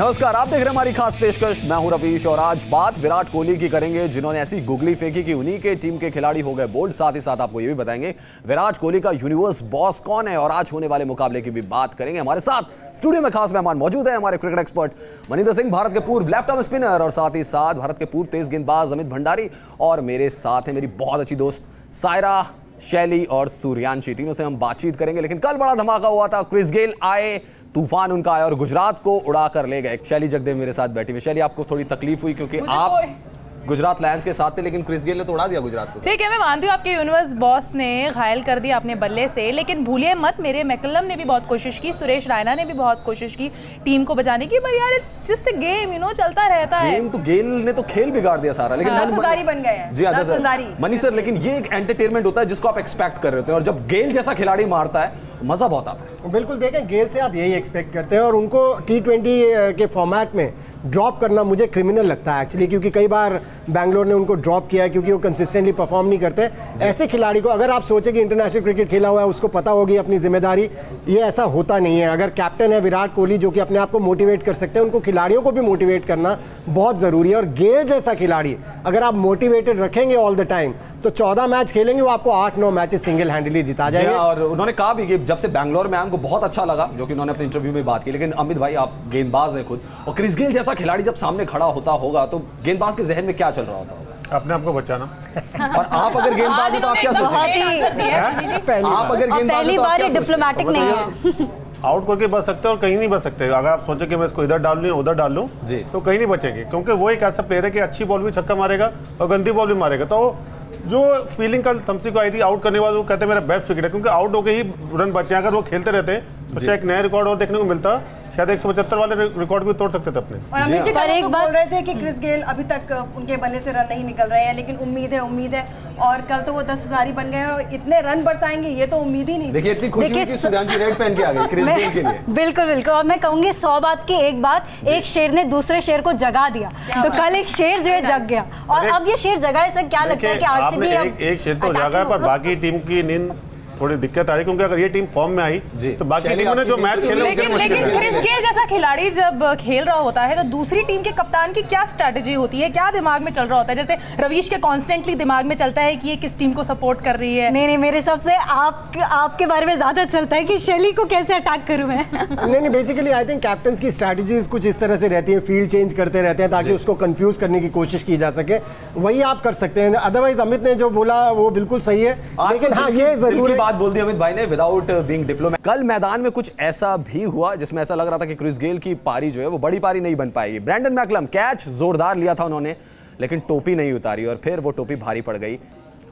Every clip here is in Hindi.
नमस्कार, आप देख रहे हैं हमारी खास पेशकश। मैं हूं रवीश और आज बात विराट कोहली की करेंगे, जिन्होंने ऐसी गुगली फेंकी कि उन्हीं के टीम के खिलाड़ी हो गए बोल्ड। साथ ही साथ आपको यह भी बताएंगे विराट कोहली का यूनिवर्स बॉस कौन है और आज होने वाले मुकाबले की भी बात करेंगे। हमारे साथ स्टूडियो में खास मेहमान मौजूद है हमारे क्रिकेट एक्सपर्ट मनिंदर सिंह, भारत के पूर्व लेफ्ट आर्म स्पिनर, और साथ ही साथ भारत के पूर्व तेज गेंदबाज अमित भंडारी, और मेरे साथ है मेरी बहुत अच्छी दोस्त सायरा, शैली और सूर्यांशी। तीनों से हम बातचीत करेंगे। लेकिन कल बड़ा धमाका हुआ था, क्रिस गेल आए, तूफान उनका आया और गुजरात को उड़ा कर ले गए। शैली जगदेव मेरे साथ बैठी हुई। शैली, आपको थोड़ी तकलीफ हुई क्योंकि आप गुजरात लायंस के साथ थे, लेकिन क्रिस गेल ने तो उड़ा दिया गुजरात को। ठीक है, मैं मानती हूँ आपके यूनिवर्स बॉस ने घायल कर दिया अपने बल्ले से, लेकिन भूलिए मत मेरे मैकलम ने भी बहुत कोशिश की, सुरेश रैना ने भी बहुत कोशिश की टीम को बचाने की, पर यार it's just a game, you know, चलता रहता है। गेम तो गेल ने तो खेल बिगाड़ दिया सारा, लेकिन हजारी बन गए हैं। जी हाँ मनी सर, लेकिन ये एक एंटरटेनमेंट होता है जिसको आप एक्सपेक्ट कर रहे होते हैं, और जब गेल जैसा खिलाड़ी मारता है मजा बहुत आता है। बिल्कुल, देखें गेल से आप यही एक्सपेक्ट करते हैं, और उनको T20 के फॉर्मेट में ड्रॉप करना मुझे क्रिमिनल लगता है एक्चुअली, क्योंकि कई बार बैंगलोर ने उनको ड्रॉप किया है क्योंकि वो कंसिस्टेंटली परफॉर्म नहीं करते। ऐसे खिलाड़ी को अगर आप सोचें कि इंटरनेशनल क्रिकेट खेला हुआ है, उसको पता होगी अपनी जिम्मेदारी, ये ऐसा होता नहीं है। अगर कैप्टन है विराट कोहली जो कि अपने आप को मोटिवेट कर सकते हैं, उनको खिलाड़ियों को भी मोटिवेट करना बहुत ज़रूरी है। और गेल जैसा खिलाड़ी अगर आप मोटिवेटेड रखेंगे ऑल द टाइम, तो 14 मैच खेलेंगे वो आपको 8-9 मैचेस सिंगल हैंडली जिता जाएंगे। और उन्होंने कहा भी कि जब से बैंगलोर में आए उनको बहुत अच्छा लगा, जो कि उन्होंने अपने इंटरव्यू में बात की। लेकिन अमित भाई, आप गेंदबाज हैं खुद, और क्रिस गेल जैसा खिलाड़ी जब सामने खड़ा होता होगा तो गेंदबाज के जहन में क्या चल रहा होता होगा? अपने आप को बचाना। और आप अगर गेंदबाज हैं तो आप क्या सोचेंगे? आप अगर गेंदबाज हैं तो आप क्या सोचेंगे? डिप्लोमेटिक नहीं है। आउट करके बच सकते हैं और कहीं नहीं बच सकते। अगर आप सोचे कि मैं इसको इधर डाल लूँ उधर डाल लूँ तो कहीं नहीं बचेंगे, क्योंकि वो एक ऐसा प्लेयर है कि अच्छी बॉल भी छक्का मारेगा और गंदी बॉल भी मारेगा। तो जो फीलिंग कल थम्सी को आई थी आउट करने के बाद, वो कहते हैं मेरा बेस्ट विकेट है, क्योंकि आउट होकर ही रन बचे। अगर वो खेलते रहते तो शायद एक नया रिकॉर्ड और देखने को मिलता, शायद 175 वाले रिकॉर्ड भी तोड़ सकते थे अपने। और अमित जी कल एक बोल रहे थे कि क्रिस गेल अभी तक उनके बल्ले से रन नहीं निकल रहे हैं, लेकिन उम्मीद है, और कल तो वो 10,000 ही बन गए और इतने रन बरसाएंगे ये तो उम्मीद ही नहीं। देखिए इतनी खुशी हुई कि सूर्यांशी रेड पहन के आ गई क्रिस गेल के लिए। बिल्कुल बिल्कुल, और मैं कहूंगी 100 बात की एक बात, एक शेर ने दूसरे शेर को जगा दिया, तो कल एक शेर जो है जग गया, और अब ये शेर जगा है। सर क्या लगता है कि आरसीबी एक शेर तो जगा है, पर बाकी टीम की नींद थोड़ी दिक्कत आ रही, क्योंकि अगर ये टीम फॉर्म में आई तो बाकी टीमों ने जो मैच खेले, लेकिन क्रिस गेल जैसा खिलाड़ी जब खेल रहा होता है तो दूसरी टीम के कप्तान की क्या स्ट्रैटेजी होती है, क्या दिमाग में चल रहा होता है? जैसे रवीश के कॉन्स्टेंटली दिमाग में चलता है कि ये किस टीम को सपोर्ट कर रही है। नहीं, मेरे हिसाब से आपके बारे में ज्यादा चलता है कि शैली को कैसे अटैक करूं मैं। नहीं, बेसिकली आई थिंक कैप्टन की स्ट्रैटेजीज कुछ इस तरह से रहती है, फील्ड चेंज करते रहते हैं ताकि उसको कंफ्यूज करने की कोशिश की जा सके, वही आप कर सकते हैं। अदरवाइज अमित ने जो बोला वो बिल्कुल सही है, लेकिन हाँ ये जरूर बात बोल दी अमित भाई ने विदाउट बीइंग डिप्लोमेट। कल मैदान में कुछ ऐसा भी हुआ जिसमें ऐसा लग रहा था कि क्रिस गेल की पारी जो है वो बड़ी पारी नहीं बन पाएगी। ब्रैंडन मैकलम कैच जोरदार लिया था उन्होंने, लेकिन टोपी नहीं उतारी और फिर वो टोपी भारी पड़ गई।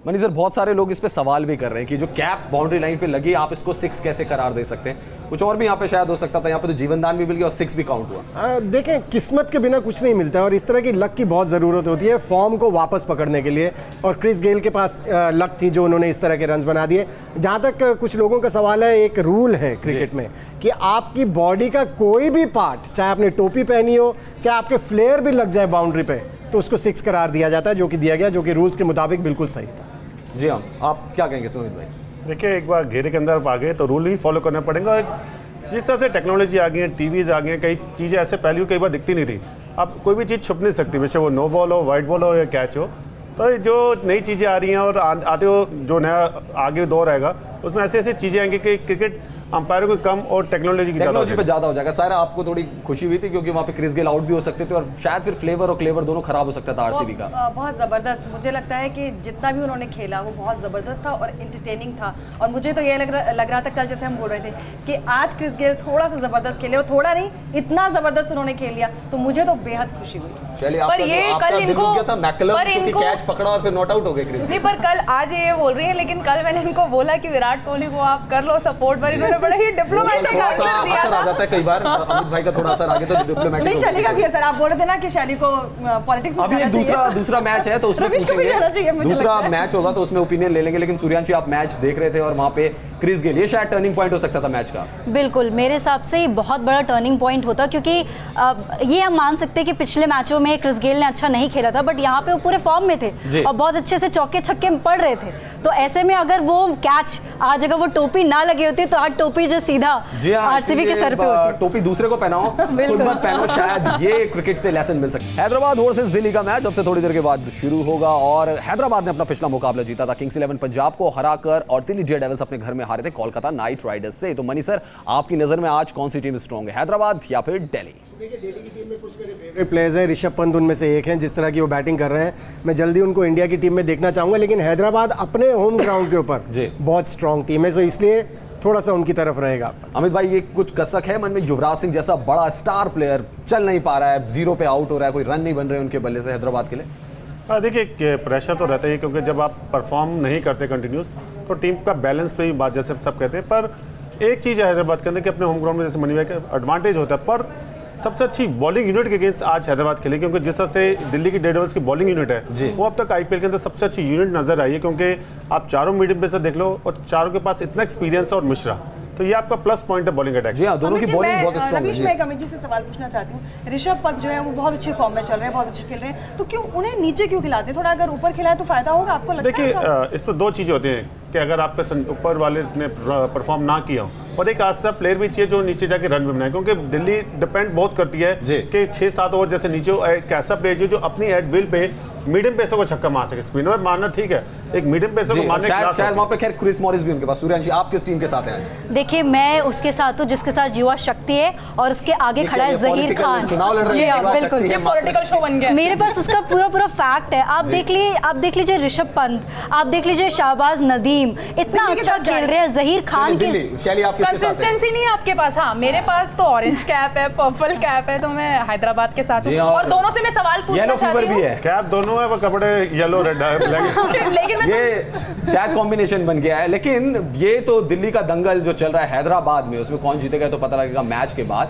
मनी सर, बहुत सारे लोग इस पे सवाल भी कर रहे हैं कि जो कैप बाउंड्री लाइन पे लगी, आप इसको 6 कैसे करार दे सकते हैं? कुछ और भी यहाँ पे शायद हो सकता था, यहाँ पे तो जीवनदान भी मिल गया और 6 भी काउंट हुआ। देखें, किस्मत के बिना कुछ नहीं मिलता है और इस तरह की लक की बहुत ज़रूरत होती है फॉर्म को वापस पकड़ने के लिए, और क्रिस गेल के पास लक थी जो उन्होंने इस तरह के रन बना दिए। जहाँ तक कुछ लोगों का सवाल है, एक रूल है क्रिकेट में कि आपकी बॉडी का कोई भी पार्ट, चाहे आपने टोपी पहनी हो, चाहे आपके फ्लेयर भी लग जाए बाउंड्री पे, तो उसको 6 करार दिया जाता है, जो कि दिया गया, जो कि रूल्स के मुताबिक बिल्कुल सही था। जी हाँ, आप क्या कहेंगे इसमें अमित भाई? देखिए, एक बार घेरे के अंदर आ गए तो रूल ही फॉलो करना पड़ेगा। और जिस तरह से टेक्नोलॉजी आ गई है, टीवीज आ गई हैं, कई चीज़ें ऐसे पहले कई बार दिखती नहीं थी। अब कोई भी चीज़ छुप नहीं सकती, वैसे वो नो बॉल हो, वाइट बॉल हो या कैच हो। तो जो नई चीज़ें आ रही हैं और आते हो जो नया आगे दौर आएगा, उसमें ऐसी ऐसी चीज़ें आएंगी कि क्रिकेट अंपायरों को कम और टेक्नोलॉजी पे ज़्यादा हो जाएगा। सारा आपको थोड़ी खुशी हुई थी क्योंकि वहाँ पे क्रिस गेल आउट भी हो सकते थे और शायद फिर फ्लेवर और क्लेवर दोनों खराब हो सकता था आरसीबी का। बहुत ज़बरदस्त, मुझे लगता है कि जितना भी उन्होंने खेला वो बहुत ज़बरदस्त था और एंटरटेनिंग था। और मुझे तो ये लग रहा था कल, जैसे हम बोल रहे थे कि आज क्रिस गेल थोड़ा सा ज़बरदस्त खेले, और थोड़ा नहीं, इतना ज़बरदस्त उन्होंने खेल लिया, तो मुझे तो बेहद खुशी हुई। पर ये कल इनको कैच पकड़ा और फिर नॉट आउट हो गए क्रिस। नहीं, पर कल आज ये बोल रही है, लेकिन कल मैंने इनको बोला कि विराट कोहली को आप कर लो सपोर्ट, पर इन्होंने बड़ा ही डिप्लोमेट असर आ जाता है कई बार। अमित भाई का थोड़ा असर आ गया तो डिप्लोमेटिक। नहीं, शैली का भी असर। आप बोल रहे थे ना कि शैली को पॉलिटिक्स में अभी एक दूसरा मैच है तो उसमें पूछेंगे, दूसरा मैच होगा तो उसमें ओपिनियन ले लेंगे। लेकिन सूर्यांशी, आप मैच देख रहे थे और वहां पे क्रिस गेल, ये शायद टर्निंग पॉइंट हो सकता था मैच का। बिल्कुल, मेरे हिसाब से ये बहुत बड़ा टर्निंग पॉइंट होता, क्योंकि ये हम मान सकते हैं कि पिछले मैचों में क्रिस गेल ने अच्छा नहीं खेला था, बट यहाँ पे वो पूरे फॉर्म में थे और बहुत अच्छे से चौके छक्के पड़ रहे थे। तो ऐसे में अगर वो कैच आज अगर वो टोपी ना लगी होती तो आज टोपी जो सीधा आरसीबी के सर पे होती। टोपी दूसरे को पहनाओ, खुद मत पहनो, शायद ये क्रिकेट से लेसन मिल सकता है। हैदराबाद वर्सेस दिल्ली का मैच अब से थोड़ी देर के बाद शुरू होगा और हैदराबाद ने अपना पिछला मुकाबला जीता था किंग्स 11 पंजाब को हराकर और दिल्ली डेयरडेविल्स अपने घर में हारे थे कोलकाता नाइट राइडर्स से। तो मनी सर, आपकी नजर में आज कौन सी टीम स्ट्रॉन्ग है, हैदराबाद या फिर दिल्ली? देखिए, दिल्ली की टीम में कुछ मेरे फेवरेट प्लेयर्स हैं, ऋषभ पंत उनमें से एक हैं। जिस तरह की वो बैटिंग कर रहे हैं, मैं जल्दी उनको इंडिया की टीम में देखना चाहूंगा। लेकिन हैदराबाद अपने होम ग्राउंड के ऊपर बहुत स्ट्रॉन्ग टीम है, तो इसलिए थोड़ा सा उनकी तरफ रहेगा। अमित भाई, ये कुछ कसक है मन में? युवराज सिंह जैसा बड़ा स्टार प्लेयर चल नहीं पा रहा है, 0 पे आउट हो रहा है, कोई रन नहीं बन रहे उनके बल्ले से हैदराबाद के लिए। देखिए, प्रेशर तो रहता ही, क्योंकि जब आप परफॉर्म नहीं करते कंटिन्यूस तो टीम का बैलेंस पे ही बात, जैसे सब कहते हैं। पर एक चीज़ है हैदराबाद के अंदर कि अपने होम ग्राउंड में जैसे मनी भाई का एडवांटेज होता है, पर सबसे अच्छी बॉलिंग यूनिट के अगेंस्ट आज हैदराबाद खेली, क्योंकि जिस तरह से दिल्ली की डेयरडेविल्स की बॉलिंग यूनिट है वो अब तक आईपीएल के अंदर सबसे अच्छी यूनिट नजर आई है, क्योंकि आप चारों मीडियम पे से देख लो और चारों के पास इतना एक्सपीरियंस है और मिश्रा, तो ये आपका प्लस पॉइंट है बॉलिंग अटैक। जी हाँ, दोनों की बॉलिंग बहुत स्ट्रांग है। मैं अमित जी से सवाल पूछना चाहती हूँ। ऋषभ पंत जो है वो बहुत अच्छे फॉर्म में चल रहे हैं, बहुत अच्छे खेल रहे हैं, तो क्यों उन्हें नीचे क्यों खिलाते हैं? थोड़ा अगर ऊपर खिलाए तो फायदा होगा, आपको लगता है? देखिए, इसमें दो चीजें होती हैं कि अगर आपके ऊपर वाले ने परफॉर्म ना किया और एक ऐसा प्लेयर भी चाहिए जो नीचे जाके रन भी बनाए, क्योंकि दिल्ली डिपेंड बहुत करती है कि 6-7 ओवर जैसे नीचे एक ऐसा प्लेयर चाहिए जो अपनी एट विल पे मीडियम पेसर को छक्का मार सके। स्पिनर मारना ठीक है, एक मीडियम पेसर को मारने शायद वहां पे खैर क्रिस मॉरिस भी उनके पास। सूर्यांशी, आप किस टीम के साथ हैं आज? देखिए, मैं उसके साथ हूं जिसके साथ युवा शक्ति है और उसके आगे खड़ा है जहीर खान। चुनाव लड़ रहे हैं, बिल्कुल ये पॉलिटिकल शो बन गया। मेरे पास उसका पूरा फैक्ट है। आप देख लीजिए ऋषभ पंत, आप देख लीजिए शाहबाज नदीम, इतना अच्छा खेल रहे हैं। जहीर खान की कंसिस्टेंसी नहीं है आपके पास। हाँ, मेरे पास तो ऑरेंज कैप है, पर्पल कैप है, तो मैं हैदराबाद के साथ हूँ। और दोनों से मैं सवाल पूछना चाहती हूँ। कैप दोनों है, वो कपड़े येलो रेड है, लेकिन ये शायद कॉम्बिनेशन बन गया है। लेकिन ये तो दिल्ली का दंगल जो चल रहा है हैदराबाद में, उसमें कौन जीतेगा तो पता लगेगा मैच के बाद।